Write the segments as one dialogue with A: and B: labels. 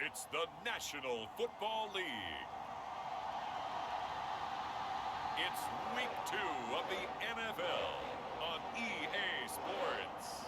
A: It's the National Football League. It's week 2 of the NFL on EA Sports.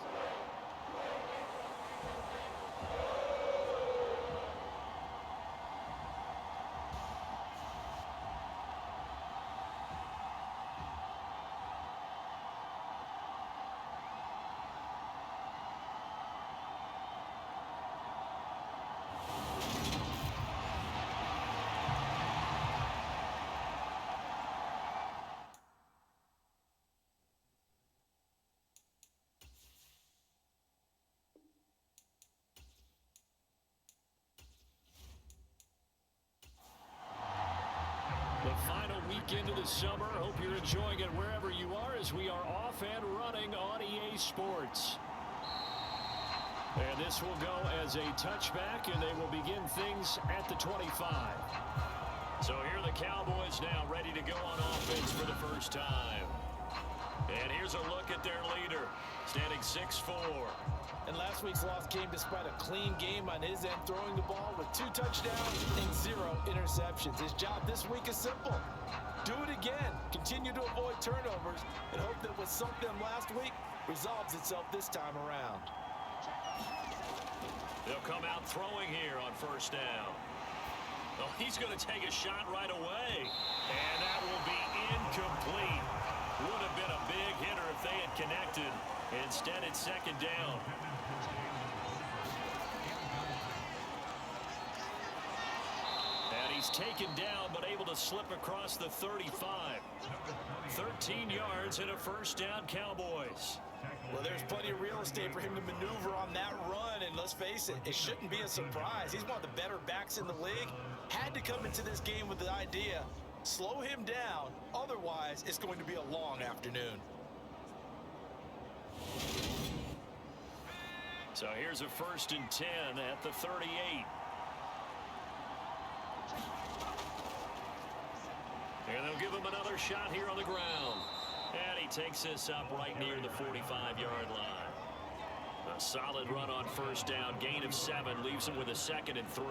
B: The final weekend of the summer. Hope you're enjoying it wherever you are as we are off and running on EA Sports. And this will go as a touchback, and they will begin things at the 25. So here are the Cowboys now ready to go on offense for the first time. And here's a look at their leader, standing 6'4".
C: And last week's loss came despite a clean game on his end, throwing the ball with 2 touchdowns and 0 interceptions. His job this week is simple. Do it again. Continue to avoid turnovers and hope that what sunk them last week resolves itself this time around.
B: They'll come out throwing here on first down. Oh, he's going to take a shot right away. And that will be incomplete. Would have been a big hitter if they had connected. Instead, it's second down. And he's taken down, but able to slip across the 35. 13 yards and a first down, Cowboys.
C: Well, there's plenty of real estate for him to maneuver on that run, and let's face it, it shouldn't be a surprise. He's one of the better backs in the league. Had to come into this game with the idea, slow him down, otherwise it's going to be a long afternoon.
B: So here's a 1st and 10 at the 38. And they'll give him another shot here on the ground. And he takes this up right near the 45-yard line. A solid run on first down. Gain of 7 leaves him with a 2nd and 3.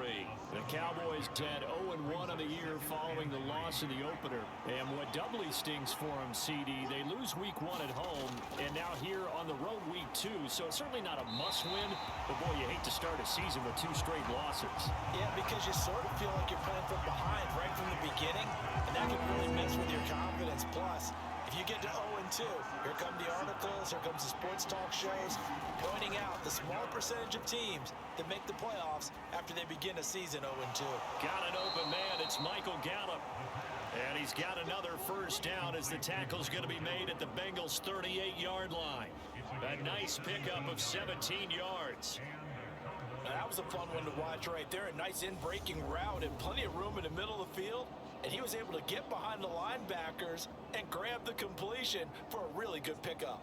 B: The Cowboys had 0-1 on the year following the loss in the opener. And what doubly stings for them, CD, they lose week 1 at home, and now here on the road week 2. So it's certainly not a must-win, but boy, you hate to start a season with 2 straight losses.
C: Yeah, because you sort of feel like you're playing from behind right from the beginning, and that can really mess with your confidence. Plus, if you get to 0-2, here come the articles, here comes the sports talk shows, pointing out the small percentage of teams that make the playoffs after they begin a season 0-2.
B: Got an open man. It's Michael Gallup. And he's got another first down as the tackle's going to be made at the Bengals' 38-yard line. A nice pickup of 17 yards.
C: That was a fun one to watch right there. A nice in-breaking route and plenty of room in the middle of the field. And he was able to get behind the linebackers and grab the completion for a really good pickup.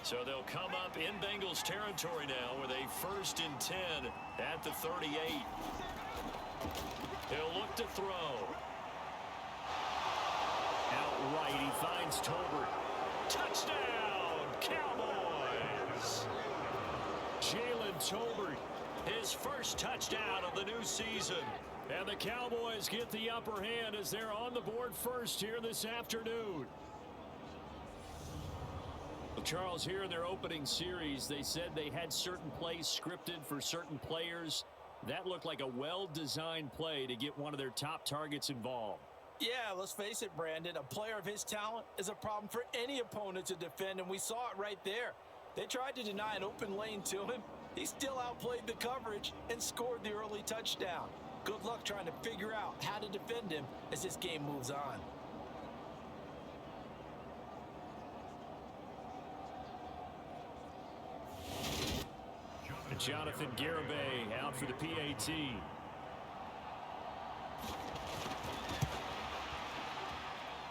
B: So they'll come up in Bengals territory now with a 1st and 10 at the 38. He'll look to throw. Outright, he finds Tolbert. Touchdown, Cowboys! Jalen Tolbert, his first touchdown of the new season. And the Cowboys get the upper hand as they're on the board first here this afternoon. Well, Charles, here in their opening series, they said they had certain plays scripted for certain players. That looked like a well-designed play to get one of their top targets involved.
C: Yeah, let's face it, Brandon. A player of his talent is a problem for any opponent to defend, and we saw it right there. They tried to deny an open lane to him. He still outplayed the coverage and scored the early touchdown. Good luck trying to figure out how to defend him as this game moves on.
B: Jonathan Garibay out for the PAT.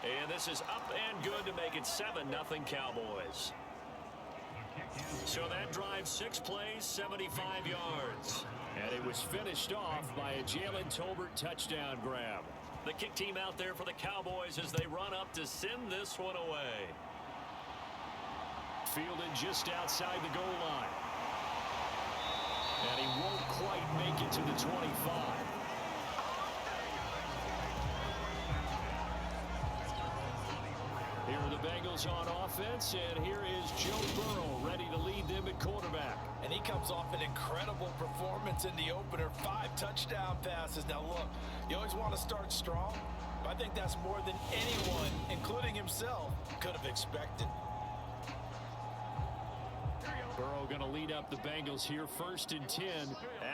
B: And this is up and good to make it 7-0 Cowboys. So that drive, 6 plays, 75 yards. And it was finished off by a Jalen Tolbert touchdown grab. The kick team out there for the Cowboys as they run up to send this one away. Fielded just outside the goal line. And he won't quite make it to the 25. Here are the Bengals on offense, and here is Joe Burrow ready to lead them at quarterback.
C: And he comes off an incredible performance in the opener. 5 touchdown passes. Now, look, you always want to start strong, but I think that's more than anyone, including himself, could have expected.
B: Burrow going to lead up the Bengals here, 1st and 10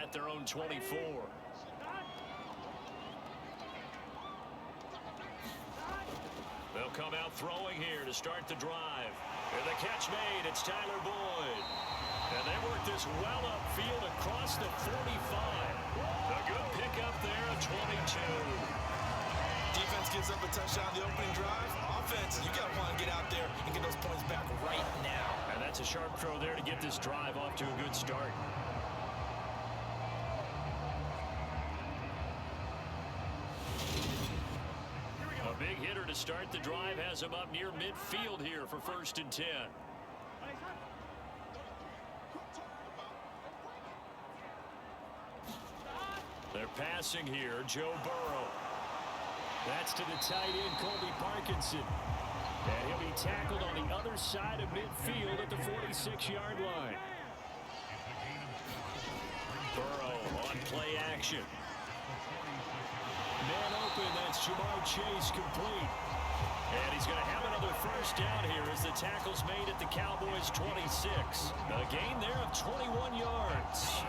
B: at their own 24. They'll come out throwing here to start the drive. And the catch made. It's Tyler Boyd. And they work this well upfield across the 45. A good pickup there at 22.
C: Defense gives up a touchdown on the opening drive. Offense, you got to want to get out there and get those points back right now.
B: And that's a sharp throw there to get this drive off to a good start. A big hitter to start the drive has him up near midfield here for 1st and 10. They're passing here, Joe Burrow. That's to the tight end, Colby Parkinson. And he'll be tackled on the other side of midfield at the 46-yard line. Burrow on play action. Man open, that's Jamar Chase complete. And he's going to have another 1st down here as the tackle's made at the Cowboys' 26. A gain there of 21 yards.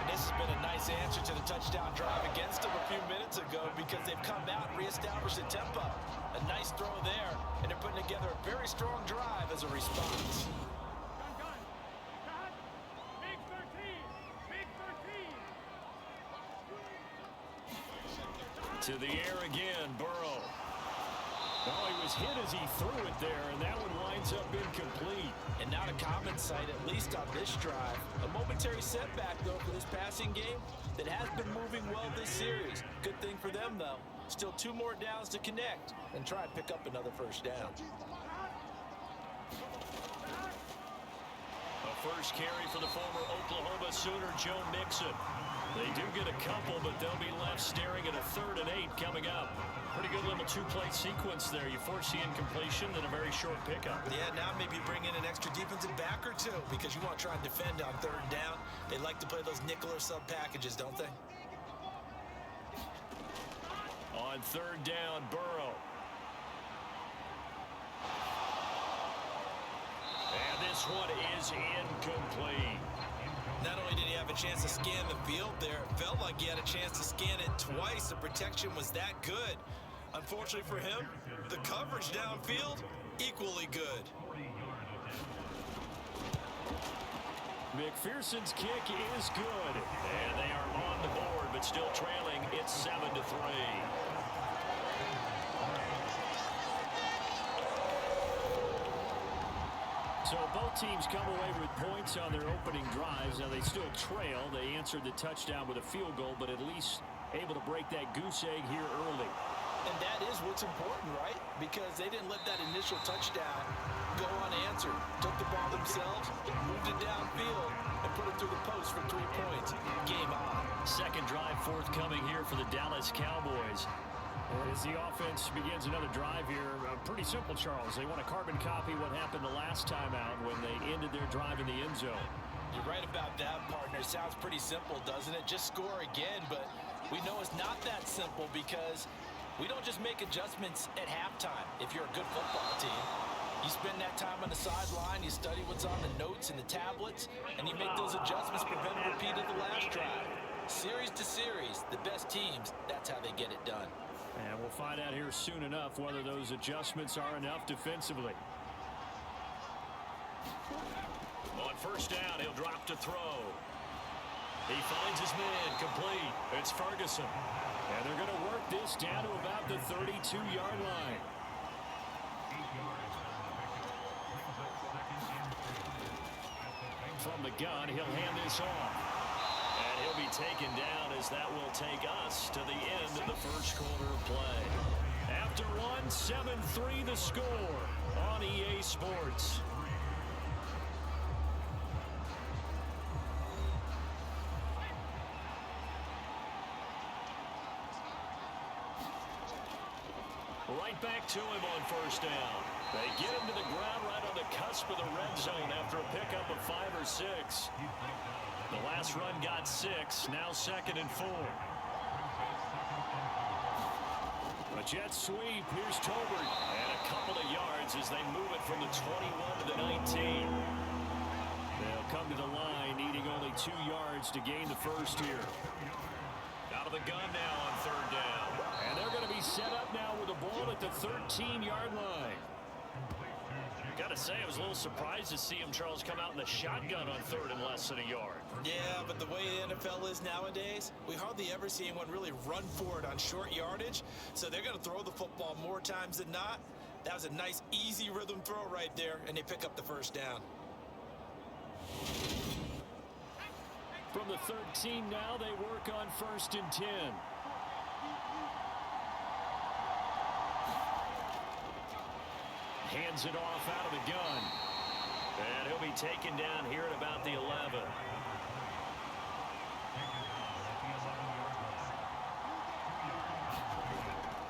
C: This has been a nice answer to the touchdown drive against them a few minutes ago because they've come out and reestablished the tempo. A nice throw there, and they're putting together a very strong drive as a response.
B: To the air again, Burrow. Oh, he was hit as he threw it there, and that one winds up incomplete.
C: And not a common sight, at least on this drive. A momentary setback, though, for this passing game that has been moving well this series. Good thing for them, though. Still 2 more downs to connect and try and pick up another 1st down.
B: A 1st carry for the former Oklahoma Sooner, Joe Mixon. They do get a couple, but they'll be left staring at a 3rd and 8 coming up. Pretty good little 2-play sequence there. You force the incompletion, then a very short pickup.
C: Yeah, now maybe bring in an extra defensive back or 2 because you want to try and defend on 3rd down. They like to play those nickel or sub packages, don't they?
B: On 3rd down, Burrow. And this one is incomplete.
C: Not only did he have a chance to scan the field there, it felt like he had a chance to scan it twice. The protection was that good. Unfortunately for him, the coverage downfield, equally good.
B: McPherson's kick is good. And they are on the board, but still trailing. It's 7-3. So both teams come away with points on their opening drives. Now they still trail. They answered the touchdown with a field goal, but at least able to break that goose egg here early.
C: And that is what's important, right? Because they didn't let that initial touchdown go unanswered. Took the ball themselves, moved it downfield, and put it through the post for 3 points. Game on.
B: 2nd drive forthcoming here for the Dallas Cowboys. As the offense begins another drive here, pretty simple, Charles. They want to carbon copy what happened the last time out when they ended their drive in the end zone.
C: You're right about that, partner. Sounds pretty simple, doesn't it? Just score again, but we know it's not that simple because we don't just make adjustments at halftime if you're a good football team. You spend that time on the sideline, you study what's on the notes and the tablets, and you make those adjustments, prevent a repeat of the last drive. Series to series, the best teams, that's how they get it done.
B: And we'll find out here soon enough whether those adjustments are enough defensively. On 1st down, he'll drop to throw. He finds his man complete. It's Ferguson. And they're going to work this down to about the 32-yard line. From the gun, he'll hand this off. And he'll be taken down as that will take us to the end of the 1st quarter of play. After one, 7-3 the score on EA Sports. right back to him on first down. They get him to the ground right on the cusp of the red zone after a pickup of 5 or 6. The last run got 6, now 2nd and 4. A jet sweep, here's Tolbert, and a couple of yards as they move it from the 21 to the 19. They'll come to the line, needing only 2 yards to gain the first here. Out of the gun now on 3rd down. And they're going to be set up now with the ball at the 13-yard line. Got to say, I was a little surprised to see him, Charles, come out in the shotgun on 3rd and less than a yard.
C: Yeah, but the way the NFL is nowadays, we hardly ever see anyone really run for it on short yardage. So they're going to throw the football more times than not. That was a nice, easy rhythm throw right there, and they pick up the first down.
B: From the 13 now, they work on 1st and 10. Hands it off out of the gun. And he'll be taken down here at about the 11.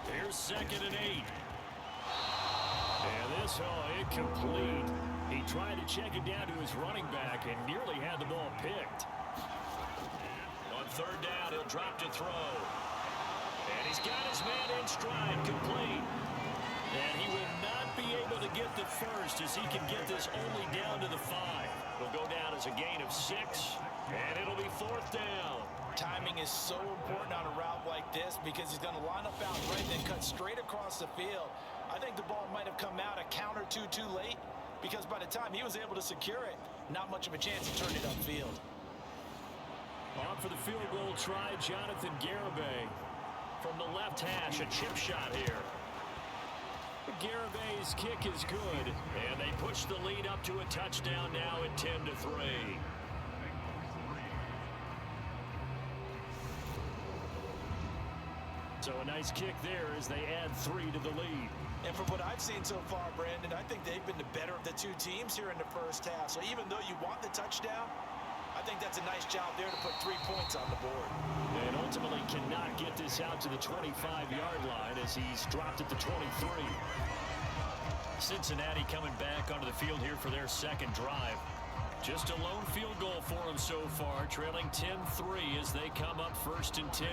B: Here's 2nd and 8. And this, incomplete. He tried to check it down to his running back and nearly had the ball picked. On 3rd down, he'll drop to throw. And he's got his man in stride, complete. And he will not be able to get the first as he can get this only down to the 5. It'll go down as a gain of 6, and it'll be 4th down.
C: Timing is so important on a route like this because he's going to line up out right and then cut straight across the field. I think the ball might have come out a count or two too late because by the time he was able to secure it, not much of a chance to turn it upfield.
B: On for the field goal try, Jonathan Garibay. From the left hash, a chip shot here. Garibay's kick is good, and they push the lead up to a touchdown now at 10-3. So a nice kick there as they add 3 to the lead.
C: And from what I've seen so far, Brandon, I think they've been the better of the two teams here in the first half. So even though you want the touchdown, I think that's a nice job there to put 3 points on the board.
B: And ultimately cannot get this out to the 25-yard line as he's dropped at the 23. Cincinnati coming back onto the field here for their 2nd drive. Just a lone field goal for them so far, trailing 10-3 as they come up 1st and 10.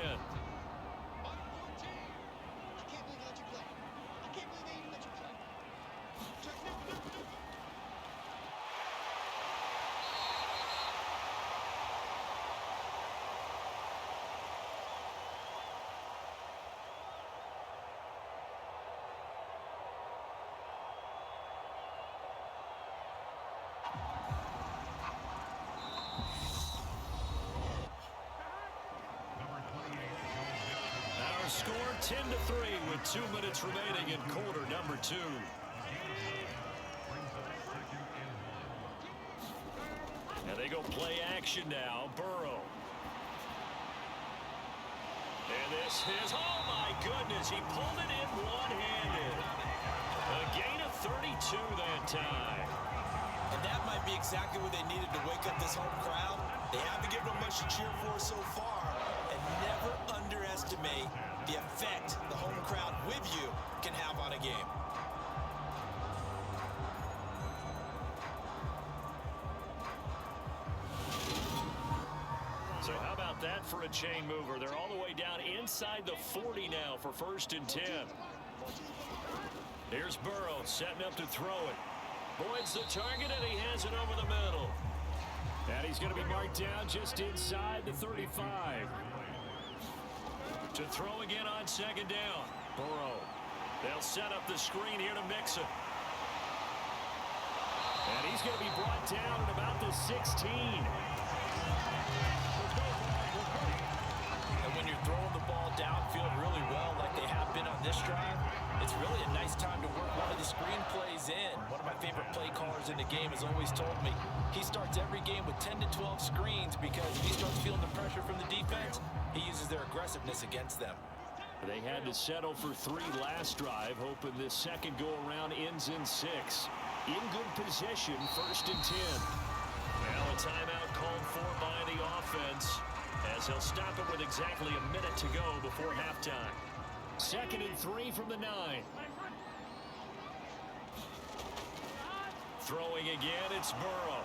B: Score 10-3 with 2 minutes remaining in quarter number 2. And they go play action now. Burrow. And this is, oh my goodness, he pulled it in one-handed. A gain of 32 that time.
C: And that might be exactly what they needed to wake up this home crowd. They haven't given them much to cheer for so far. And never underestimate the effect the home crowd with you can have on a game.
B: So how about that for a chain mover? They're all the way down inside the 40 now for 1st and 10. Here's Burrow setting up to throw it. Boyd's the target, and he has it over the middle. And he's going to be marked down just inside the 35. To throw again on 2nd down. Burrow. They'll set up the screen here to Mixon. And he's going to be brought down at about the 16.
C: And when you're throwing the ball downfield really well like they have been on this drive, it's really a nice time to work one of the screen plays in. One of my favorite play callers in the game has always told me he starts every game with 10 to 12 screens because if he starts feeling the pressure from the defense, he uses their aggressiveness against them.
B: They had to settle for 3 last drive, hoping this second go-around ends in 6. In good position, 1st and 10. Now a timeout called for by the offense as they'll stop it with exactly a minute to go before halftime. 2nd and 3 from the 9. Throwing again, it's Burrow.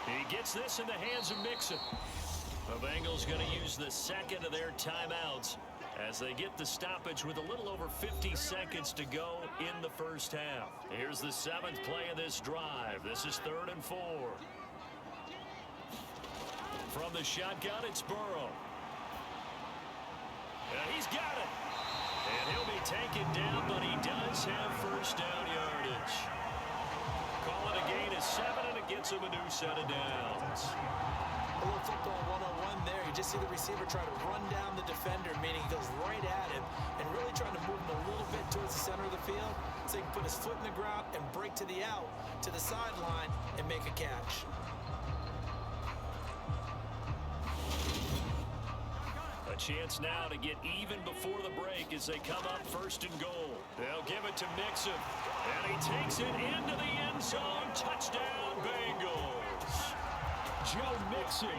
B: He gets this in the hands of Mixon. The Bengals going to use the second of their timeouts as they get the stoppage with a little over 50 seconds to go in the first half. Here's the seventh play of this drive. This is 3rd and 4. From the shotgun, it's Burrow. And he's got it. And he'll be taken down, but he does have first down yardage. Call it a gain of 7, and it gets him a new set of downs.
C: A little football 101 there. You just see the receiver try to run down the defender, meaning he goes right at him and really trying to move him a little bit towards the center of the field so he can put his foot in the ground and break to the out, to the sideline, and make a catch.
B: A chance now to get even before the break as they come up 1st and goal. They'll give it to Mixon, and he takes it into the end zone. Touchdown, Bengals. Joe Mixon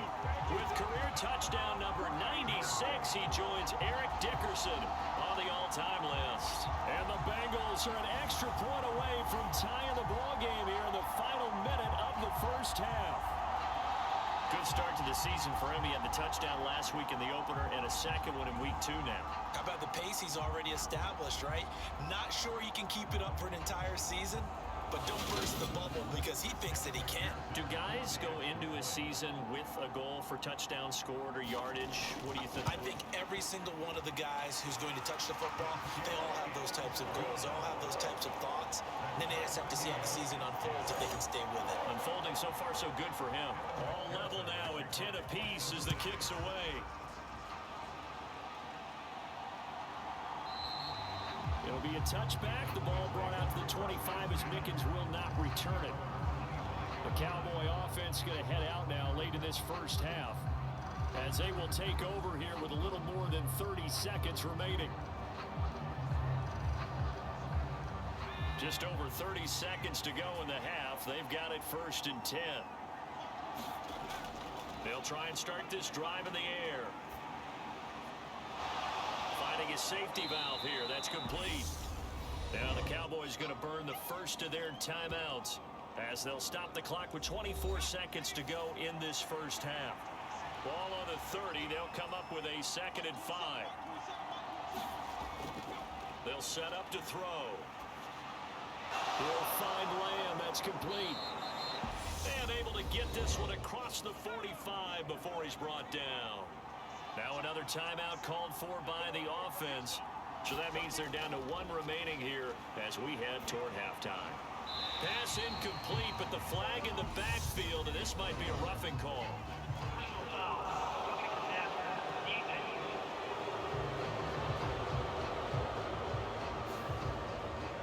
B: with career touchdown number 96. He joins Eric Dickerson on the all-time list. And the Bengals are an extra point away from tying the ballgame here in the final minute of the first half. Good start to the season for him. He had the touchdown last week in the opener and a second one in week 2 now.
C: How about the pace he's already established, right? Not sure he can keep it up for an entire season, but don't burst the bubble because he thinks that he can.
B: Do guys go into a season with a goal for touchdown scored or yardage? What do you think?
C: I think every single one of the guys who's going to touch the football, they all have those types of goals. They all have those types of thoughts. And then they just have to see how the season unfolds if they can stay with it.
B: Unfolding so far so good for him. All level now at 10 apiece as the kick's away. It'll be a touchback. The ball brought out to the 25 as Mickens will not return it. The Cowboy offense going to head out now late in this first half as they will take over here with a little more than 30 seconds remaining. Just over 30 seconds to go in the half. They've got it 1st and 10. They'll try and start this drive in the air. Finding a safety valve here. That's complete. Now the Cowboys going to burn the first of their timeouts as they'll stop the clock with 24 seconds to go in this first half. Ball on the 30. They'll come up with a 2nd and 5. They'll set up to throw. He'll find Lamb. That's complete. And able to get this one across the 45 before he's brought down. Now another timeout called for by the offense. So that means they're down to 1 remaining here as we head toward halftime. Pass incomplete, but the flag in the backfield, and this might be a roughing call.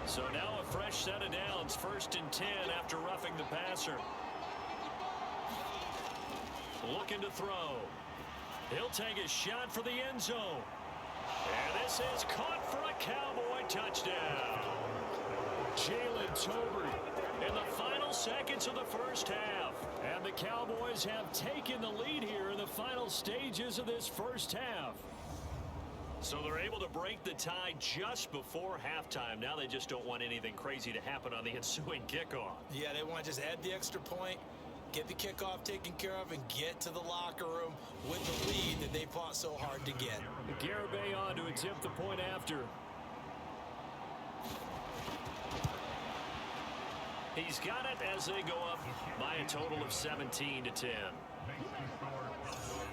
B: So now a fresh set of downs, 1st and 10 after roughing the passer. Looking to throw. He'll take a shot for the end zone. And this is caught for a Cowboy touchdown. Jalen Tolbert in the final seconds of the first half. And the Cowboys have taken the lead here in the final stages of this first half. So they're able to break the tie just before halftime. Now they just don't want anything crazy to happen on the ensuing kickoff.
C: Yeah, they want to just add the extra point, get the kickoff taken care of, and get to the locker room with the lead that they fought so hard to get.
B: Garibay on to attempt the point after. He's got it as they go up by a total of 17 to 10.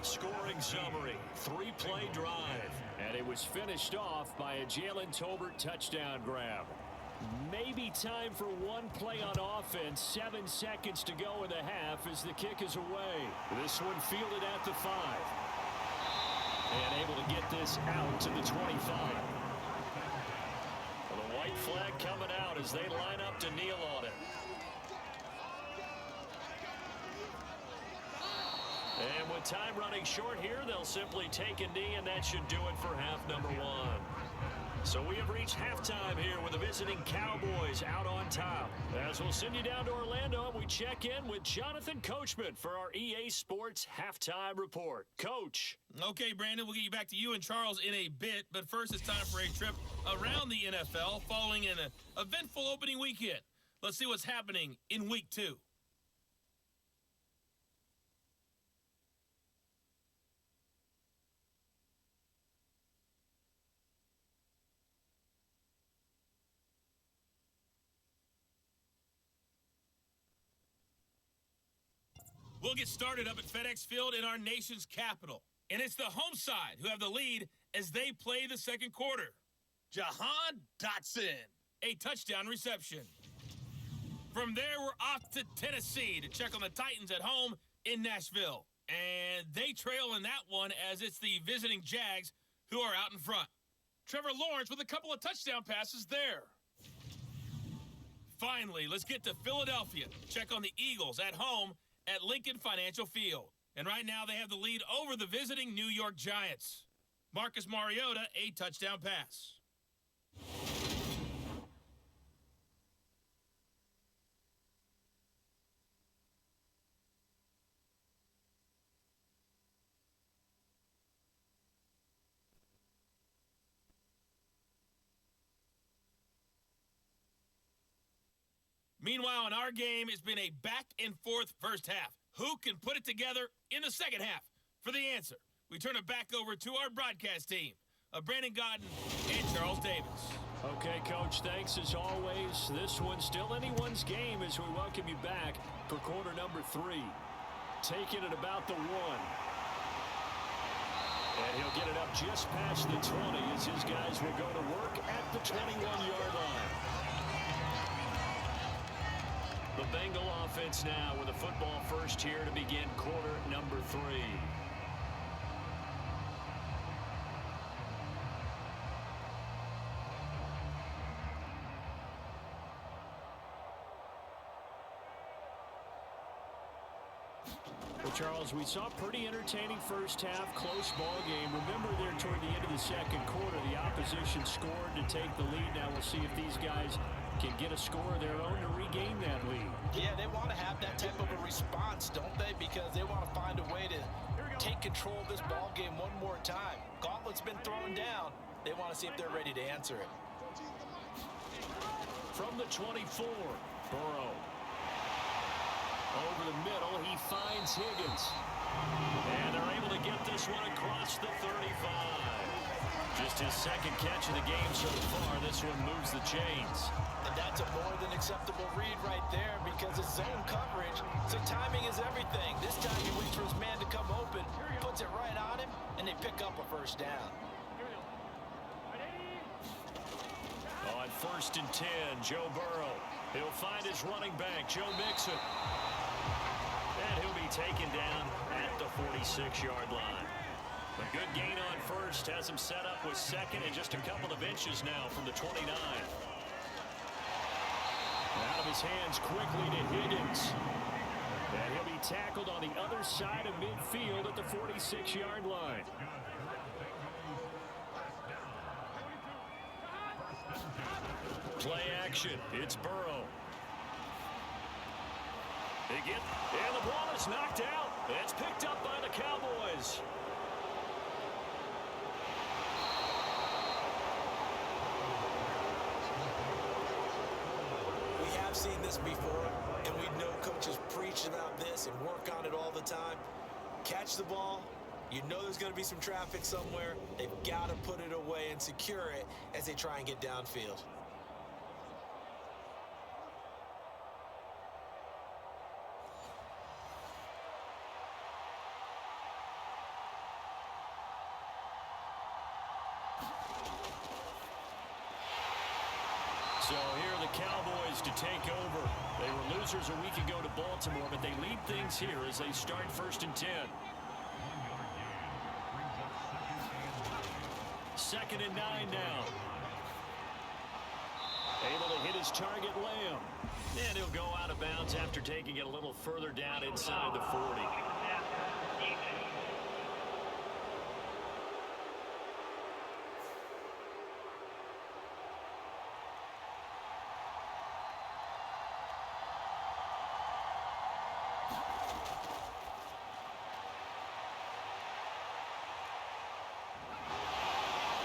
B: Scoring summary, 3-play drive. And it was finished off by a Jalen Tolbert touchdown grab. Maybe time for one play on offense. 7 seconds to go in the half as the kick is away. This one fielded at the 5. And able to get this out to the 25. Well, the white flag coming out as they line up to kneel on it. And with time running short here, they'll simply take a knee, and that should do it for half number 1. So we have reached halftime here with the visiting Cowboys out on top. As we'll send you down to Orlando, we check in with Jonathan Coachman for our EA Sports Halftime Report. Coach.
D: Okay, Brandon, we'll get you back to you and Charles in a bit, but first it's time for a trip around the NFL following an eventful opening weekend. Let's see what's happening in Week 2. We'll get started up at FedEx Field in our nation's capital. And it's the home side who have the lead as they play the second quarter.
C: Jahan Dotson.
D: A touchdown reception. From there, we're off to Tennessee to check on the Titans at home in Nashville. And they trail in that one as it's the visiting Jags who are out in front. Trevor Lawrence with a couple of touchdown passes there. Finally, let's get to Philadelphia. Check on the Eagles at home at Lincoln Financial Field. And right now they have the lead over the visiting New York Giants. Marcus Mariota, a touchdown pass. Meanwhile, in our game, it's been a back-and-forth first half. Who can put it together in the second half? For the answer, we turn it back over to our broadcast team of Brandon Godden and Charles Davis.
B: Okay, Coach, thanks as always. This one's still anyone's game as we welcome you back for quarter number 3. Taking it about the 1. And he'll get it up just past the 20 as his guys will go to work at the 21-yard line. The Bengal offense now with a football first here to begin quarter number 3. Well, Charles, we saw a pretty entertaining first half, close ball game. Remember there toward the end of the second quarter, the opposition scored to take the lead. Now we'll see if these guys can get a score of their own to regain that lead.
C: Yeah, they want to have that type of a response, don't they? Because they want to find a way to take control of this ball game one more time. Gauntlet's been thrown down. They want to see if they're ready to answer it.
B: From the 24, Burrow. Over the middle, he finds Higgins. And they're able to get this one across the 35. Just his second catch of the game so far. This one moves the chains.
C: And that's a more than acceptable read right there because it's zone coverage, so timing is everything. This time he waits for his man to come open, puts it right on him, and they pick up a first down.
B: On 1st and 10, Joe Burrow. He'll find his running back, Joe Mixon. And he'll be taken down at the 46-yard line. A good gain on first has him set up with second and just a couple of inches now from the 29. Out of his hands quickly to Higgins. And he'll be tackled on the other side of midfield at the 46-yard line. Play action. It's Burrow. Again, and the ball is knocked out. It's picked up by the Cowboys.
C: We have seen this before, and we know coaches preach about this and work on it all the time. Catch the ball. You know there's going to be some traffic somewhere. They've got to put it away and secure it as they try and get downfield.
B: So here are the Cowboys to take over. They were losers a week ago to Baltimore, but they lead things here as they start 1st and 10. 2nd and 9 now. Able to hit his target, Lamb. And he'll go out of bounds after taking it a little further down inside the 40.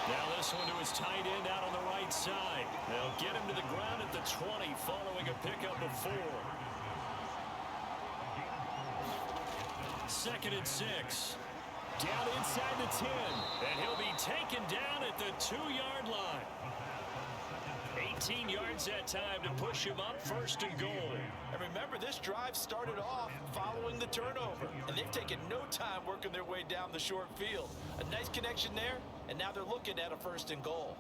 B: Now this one to his tight end out on the right side. They'll get him to the ground at the 20 following a pickup of 4. 2nd and 6. Down inside the 10. And he'll be taken down at the 2-yard line. 18 yards that time to push him up, 1st and goal.
C: And remember, this drive started off following the turnover, and they've taken no time working their way down the short field. A nice connection there, and now they're looking at a 1st and goal.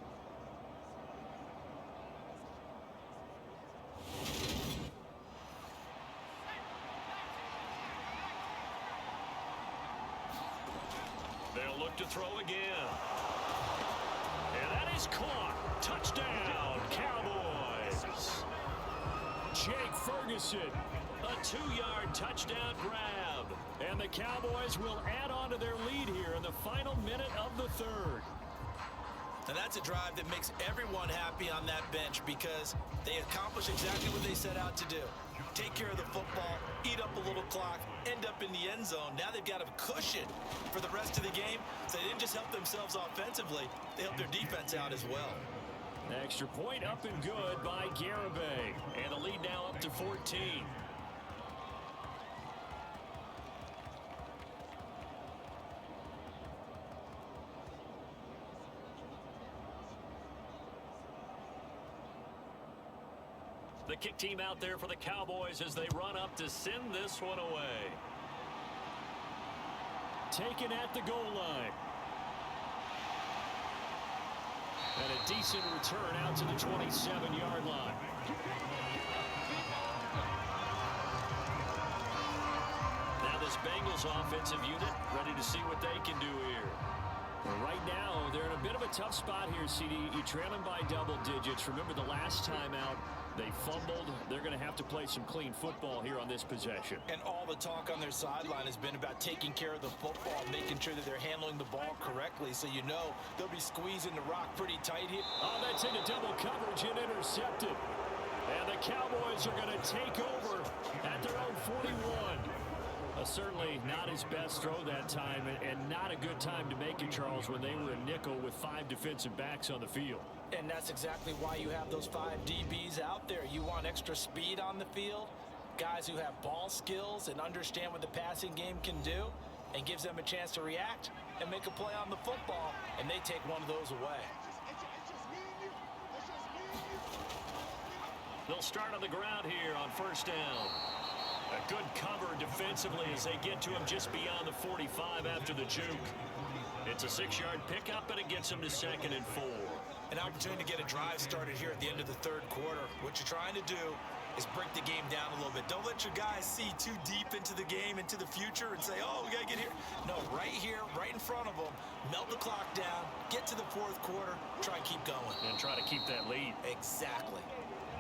B: They'll look to throw again. And that is caught. Touchdown, Cowboys. Jake Ferguson, a 2-yard touchdown grab. And the Cowboys will add on to their lead here in the final minute of the 3rd.
C: And that's a drive that makes everyone happy on that bench because they accomplish exactly what they set out to do. Take care of the football, eat up a little clock, end up in the end zone. Now they've got a cushion for the rest of the game. So they didn't just help themselves offensively, they helped their defense out as well.
B: Extra point up and good by Garibay. And the lead now up to 14. The kick team out there for the Cowboys as they run up to send this one away. Taken at the goal line. And a decent return out to the 27-yard line. Now this Bengals offensive unit ready to see what they can do here. Well, right now, they're in a bit of a tough spot here, CD. You trail them by double digits. Remember the last time out, they fumbled. They're going to have to play some clean football here on this possession.
C: And all the talk on their sideline has been about taking care of the football, making sure that they're handling the ball correctly. So you know they'll be squeezing the rock pretty tight here.
B: Oh, that's into double coverage and intercepted. And the Cowboys are going to take over at their own 41. Certainly not his best throw that time, and not a good time to make it, Charles, when they were a nickel with 5 defensive backs on the field.
C: And that's exactly why you have those 5 DBs out there. You want extra speed on the field, guys who have ball skills and understand what the passing game can do, and gives them a chance to react and make a play on the football, and they take one of those away.
B: They'll start on the ground here on 1st down. A good cover defensively as they get to him just beyond the 45 after the juke. It's a 6-yard pickup, and it gets him to 2nd and 4.
C: An opportunity to get a drive started here at the end of the 3rd quarter. What you're trying to do is break the game down a little bit. Don't let your guys see too deep into the game, into the future, and say, oh, we got to get here. No, right here, right in front of them, melt the clock down, get to the 4th quarter, try and keep going.
B: And try to keep that lead.
C: Exactly.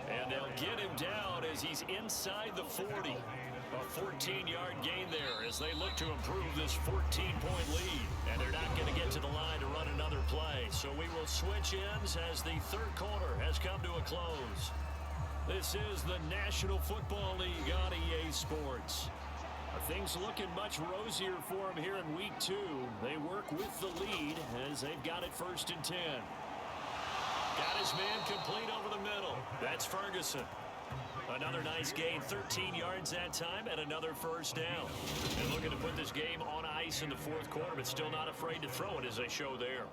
B: And they'll get him down as he's inside the 40. A 14-yard gain there as they look to improve this 14-point lead. And they're not going to get to the line to run another play. So we will switch ends as the 3rd quarter has come to a close. This is the National Football League on EA Sports. Things looking much rosier for them here in Week 2. They work with the lead as they've got it 1st and 10. Got his man complete over the middle. That's Ferguson. Another nice gain, 13 yards that time, and another 1st down. And looking to put this game on ice in the 4th quarter, but still not afraid to throw it as they show there.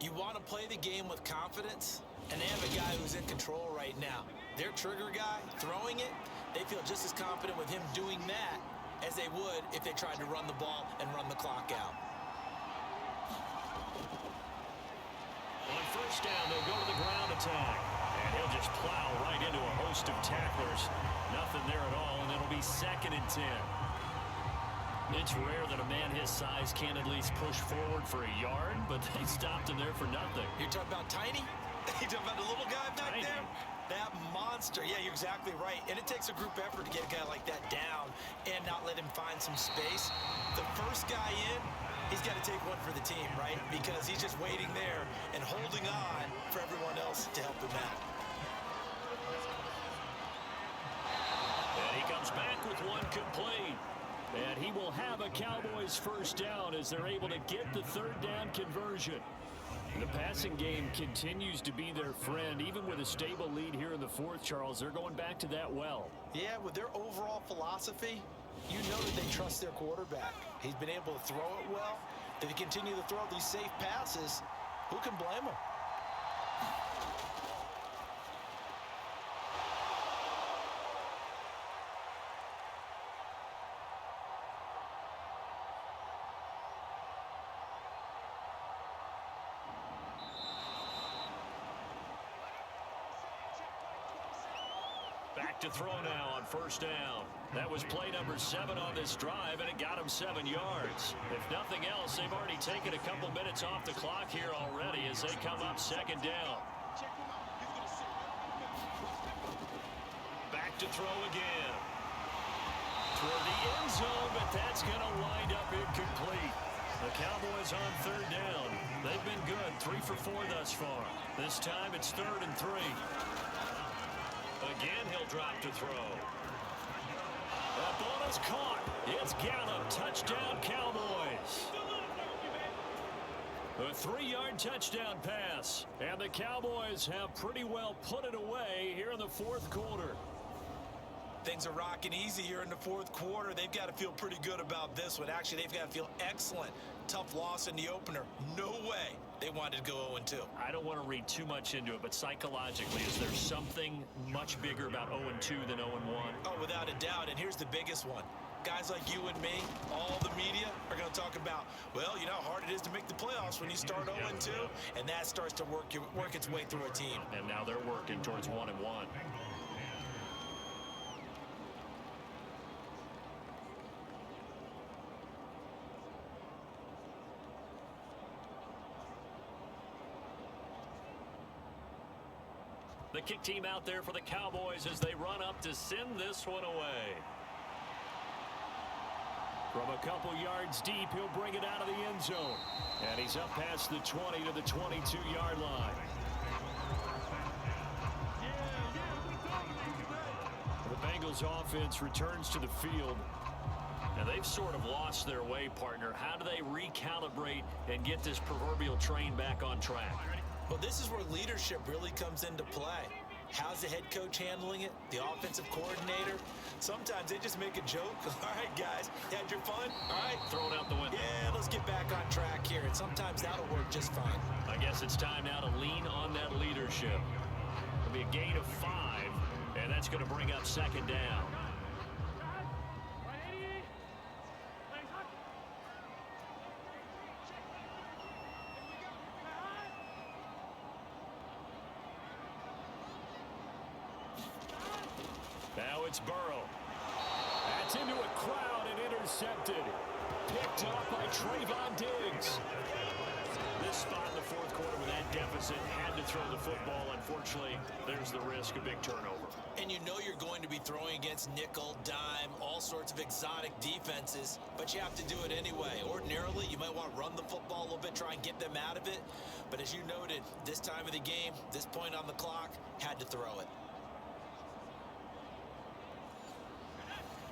C: You want to play the game with confidence, and they have a guy who's in control right now. Their trigger guy, throwing it, they feel just as confident with him doing that as they would if they tried to run the ball and run the clock out.
B: On 1st down, they'll go to the ground attack. And he'll just plow right into a host of tacklers. Nothing there at all, and it'll be 2nd and 10. It's rare that a man his size can at least push forward for a yard, but they stopped him there for nothing.
C: You're talking about Tiny? You're talking about the little guy back
B: Tiny.
C: there? That monster. Yeah, you're exactly right. And it takes a group effort to get a guy like that down and not let him find some space. The first guy in, he's got to take one for the team, right? Because he's just waiting there and holding on for everyone else to help him out.
B: And he comes back with one complete. And he will have a Cowboys 1st down as they're able to get the 3rd down conversion. The passing game continues to be their friend. Even with a stable lead here in the fourth, Charles, they're going back to that well.
C: Yeah, with their overall philosophy, you know that they trust their quarterback. He's been able to throw it well. If they continue to throw these safe passes, who can blame them?
B: Back to throw now on first down. That was play number 7 on this drive, and it got him 7 yards. If nothing else, they've already taken a couple minutes off the clock here already as they come up second down. Back to throw again. Toward the end zone, but that's going to wind up incomplete. The Cowboys on third down. They've been good, 3 for 4 thus far. This time it's 3rd and 3. Again, he'll drop to throw. That ball is caught. It's Gallup. Touchdown, Cowboys. A 3-yard touchdown pass. And the Cowboys have pretty well put it away here in the fourth quarter.
C: Things are rocking easy here in the fourth quarter. They've got to feel pretty good about this one. Actually, they've got to feel excellent. Tough loss in the opener. No way they wanted to go 0-2.
B: I don't want to read too much into it, but psychologically, is there something much bigger about 0-2 than 0-1?
C: Oh, without a doubt. And here's the biggest one. Guys like you and me, all the media are going to talk about, well, you know how hard it is to make the playoffs when you start 0-2, and that starts to work its way through a team.
B: And now they're working towards 1-1. The kick team out there for the Cowboys as they run up to send this one away. From a couple yards deep, he'll bring it out of the end zone. And he's up past the 20 to the 22-yard line. The Bengals offense returns to the field. And they've sort of lost their way, partner. How do they recalibrate and get this proverbial train back on track?
C: Well, this is where leadership really comes into play. How's the head coach handling it? The offensive coordinator? Sometimes they just make a joke. All right, guys, you had your fun? All right.
B: Throw it out the window.
C: Yeah, let's get back on track here. And sometimes that'll work just fine.
B: I guess it's time now to lean on that leadership. It'll be a gain of 5, and that's going to bring up second down. Now it's Burrow. That's into a crowd and intercepted. Picked up by Trayvon Diggs. This spot in the fourth quarter with that deficit, had to throw the football. Unfortunately, there's the risk of big turnover.
C: And you know you're going to be throwing against nickel, dime, all sorts of exotic defenses, but you have to do it anyway. Ordinarily, you might want to run the football a little bit, try and get them out of it. But as you noted, this time of the game, this point on the clock, had to throw it.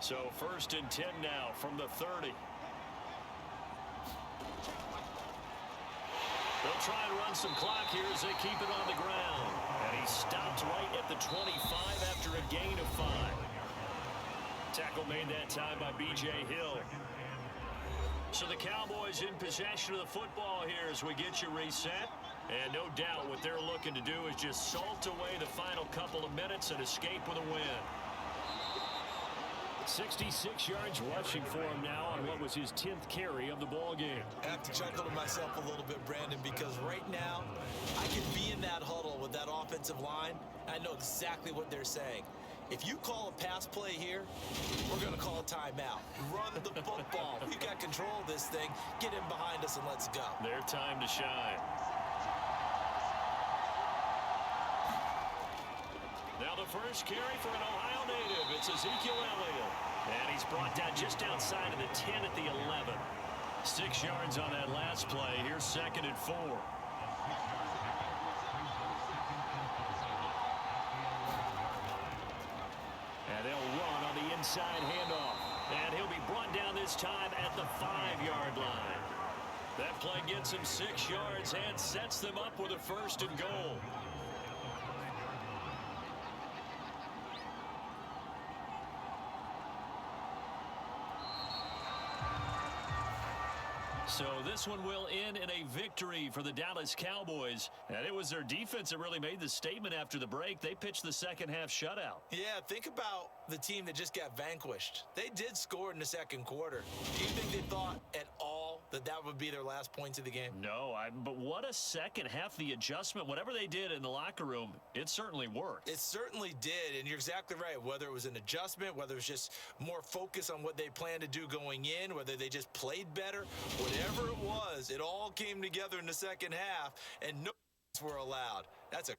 B: So 1st and 10 now from the 30. They'll try and run some clock here as they keep it on the ground. And he stopped right at the 25 after a gain of 5. Tackle made that time by B.J. Hill. So the Cowboys in possession of the football here as we get you reset. And no doubt what they're looking to do is just salt away the final couple of minutes and escape with a win. 66 yards rushing for him now on what was his 10th carry of the ball game.
C: I have to chuckle to myself a little bit, Brandon, because right now I can be in that huddle with that offensive line. I know exactly what they're saying. If you call a pass play here, we're going to call a timeout. Run the football. We've got control of this thing. Get in behind us and let's go.
B: Their time to shine. Now the first carry for an Ohio native. It's Ezekiel Elliott. And he's brought down just outside of the 10 at the 11. 6 yards on that last play. Here's 2nd and 4. And they'll run on the inside handoff. And he'll be brought down this time at the 5-yard line. That play gets him 6 yards and sets them up with a 1st and goal. So this one will end in a victory for the Dallas Cowboys. And it was their defense that really made the statement after the break. They pitched the second half shutout.
C: Yeah, think about the team that just got vanquished. They did score in the second quarter. Do you think they thought at all that that would be their last points of the game?
B: No, but what a second half. The adjustment, whatever they did in the locker room, it certainly worked.
C: It certainly did, and you're exactly right. Whether it was an adjustment, whether it was just more focus on what they planned to do going in, whether they just played better, whatever it was, it all came together in the second half, and no were allowed. That's a